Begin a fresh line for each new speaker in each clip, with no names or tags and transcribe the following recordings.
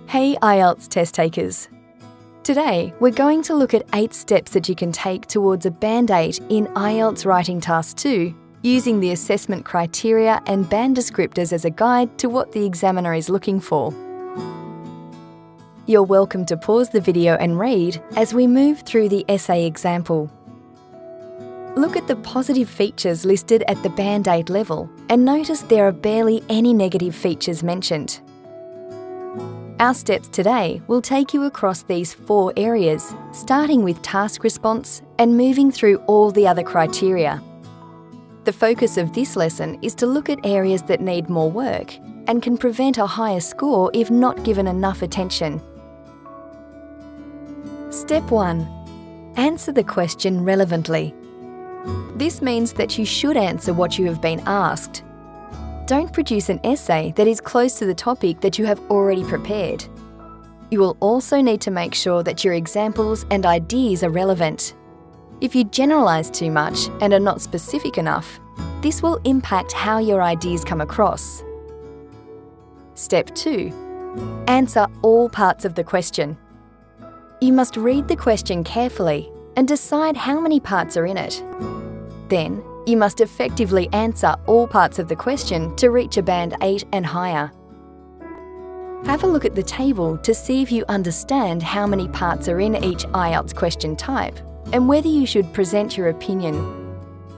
Hey IELTS test takers! Today, we're going to look at 8 steps that you can take towards a Band 8 in IELTS Writing Task 2, using the assessment criteria and band descriptors as a guide to what the examiner is looking for. You're welcome to pause the video and read as we move through the essay example. Look at the positive features listed at the Band 8 level and notice there are barely any negative features mentioned. Our steps today will take you across these 4 areas, starting with task response and moving through all the other criteria. The focus of this lesson is to look at areas that need more work and can prevent a higher score if not given enough attention. Step 1. Answer the question relevantly. This means that you should answer what you have been asked. Don't produce an essay that is close to the topic that you have already prepared. You will also need to make sure that your examples and ideas are relevant. If you generalise too much and are not specific enough, this will impact how your ideas come across. Step 2. Answer all parts of the question. You must read the question carefully and decide how many parts are in it. Then, you must effectively answer all parts of the question to reach a Band 8 and higher. Have a look at the table to see if you understand how many parts are in each IELTS question type and whether you should present your opinion.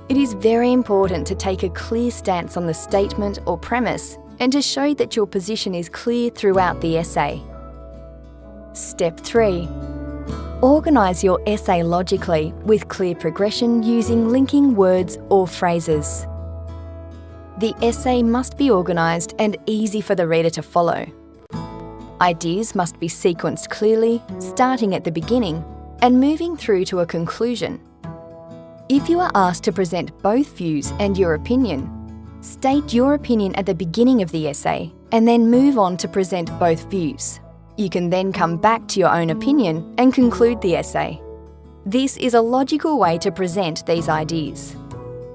It is very important to take a clear stance on the statement or premise and to show that your position is clear throughout the essay. Step 3. Organise your essay logically with clear progression using linking words or phrases. The essay must be organised and easy for the reader to follow. Ideas must be sequenced clearly, starting at the beginning and moving through to a conclusion. If you are asked to present both views and your opinion, state your opinion at the beginning of the essay and then move on to present both views. You can then come back to your own opinion and conclude the essay. This is a logical way to present these ideas.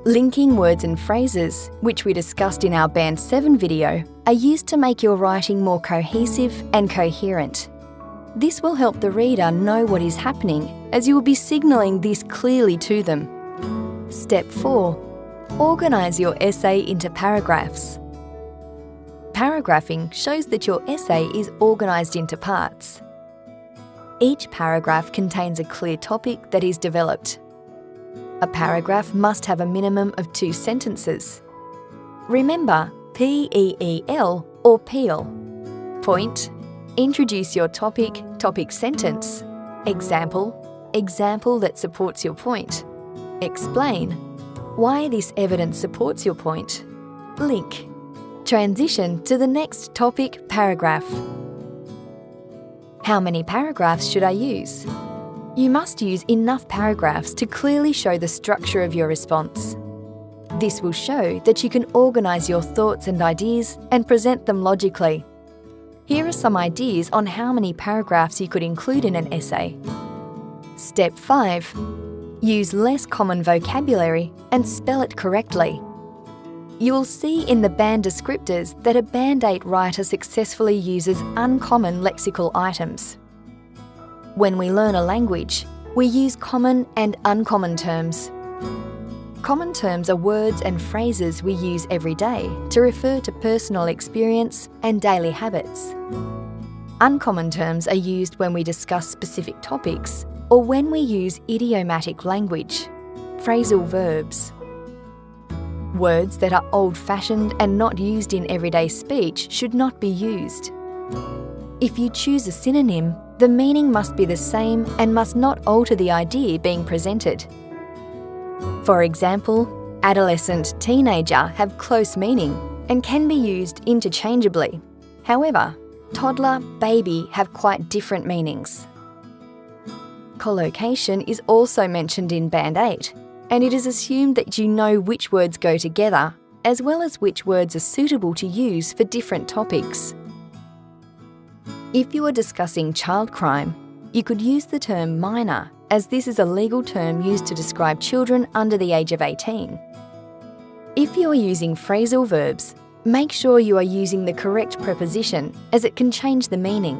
Linking words and phrases, which we discussed in our Band 7 video, are used to make your writing more cohesive and coherent. This will help the reader know what is happening, as you will be signalling this clearly to them. Step 4. Organise your essay into paragraphs. Paragraphing shows that your essay is organised into parts. Each paragraph contains a clear topic that is developed. A paragraph must have a minimum of 2 sentences. Remember PEEL or PEEL. Point, introduce your topic, topic sentence. Example, example that supports your point. Explain, why this evidence supports your point. Link. Transition to the next topic paragraph. How many paragraphs should I use? You must use enough paragraphs to clearly show the structure of your response. This will show that you can organise your thoughts and ideas and present them logically. Here are some ideas on how many paragraphs you could include in an essay. Step 5. Use less common vocabulary and spell it correctly. You will see in the band descriptors that a Band 8 writer successfully uses uncommon lexical items. When we learn a language, we use common and uncommon terms. Common terms are words and phrases we use every day to refer to personal experience and daily habits. Uncommon terms are used when we discuss specific topics or when we use idiomatic language, phrasal verbs. Words that are old-fashioned and not used in everyday speech should not be used. If you choose a synonym, the meaning must be the same and must not alter the idea being presented. For example, adolescent, teenager have close meaning and can be used interchangeably. However, toddler, baby have quite different meanings. Collocation is also mentioned in Band 8. And it is assumed that you know which words go together, as well as which words are suitable to use for different topics. If you are discussing child crime, you could use the term minor, as this is a legal term used to describe children under the age of 18. If you are using phrasal verbs, make sure you are using the correct preposition, as it can change the meaning.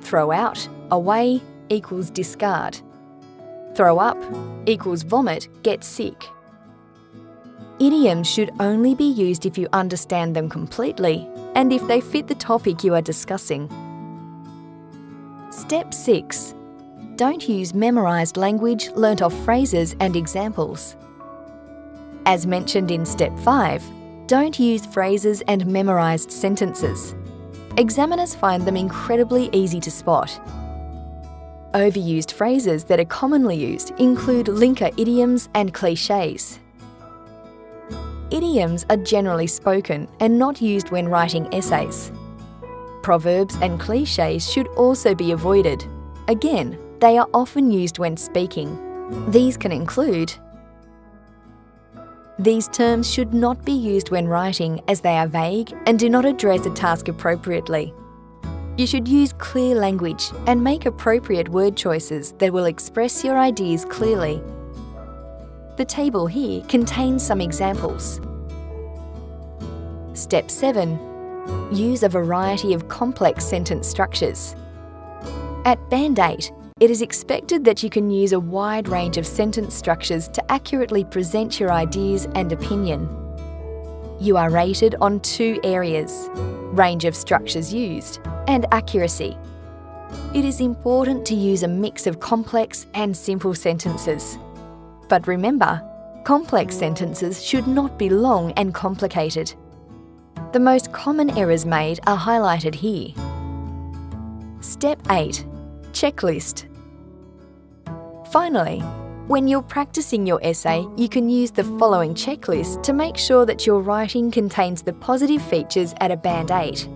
Throw out, away equals discard. Throw up equals vomit, get sick. Idioms should only be used if you understand them completely and if they fit the topic you are discussing. Step 6. Don't use memorised language learnt off phrases and examples. As mentioned in Step 5, don't use phrases and memorised sentences. Examiners find them incredibly easy to spot. Overused phrases that are commonly used include linker idioms and clichés. Idioms are generally spoken and not used when writing essays. Proverbs and clichés should also be avoided. Again, they are often used when speaking. These can include: these terms should not be used when writing as they are vague and do not address a task appropriately. You should use clear language and make appropriate word choices that will express your ideas clearly. The table here contains some examples. Step 7. Use a variety of complex sentence structures. At Band 8, it is expected that you can use a wide range of sentence structures to accurately present your ideas and opinion. You are rated on 2 areas: range of structures used and accuracy. It is important to use a mix of complex and simple sentences. But remember, complex sentences should not be long and complicated. The most common errors made are highlighted here. Step 8. Checklist. Finally, when you're practicing your essay, you can use the following checklist to make sure that your writing contains the positive features at a Band 8.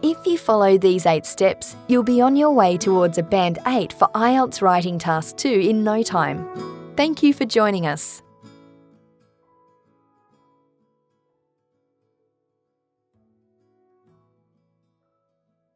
If you follow these 8 steps, you'll be on your way towards a Band 8 for IELTS Writing Task 2 in no time. Thank you for joining us.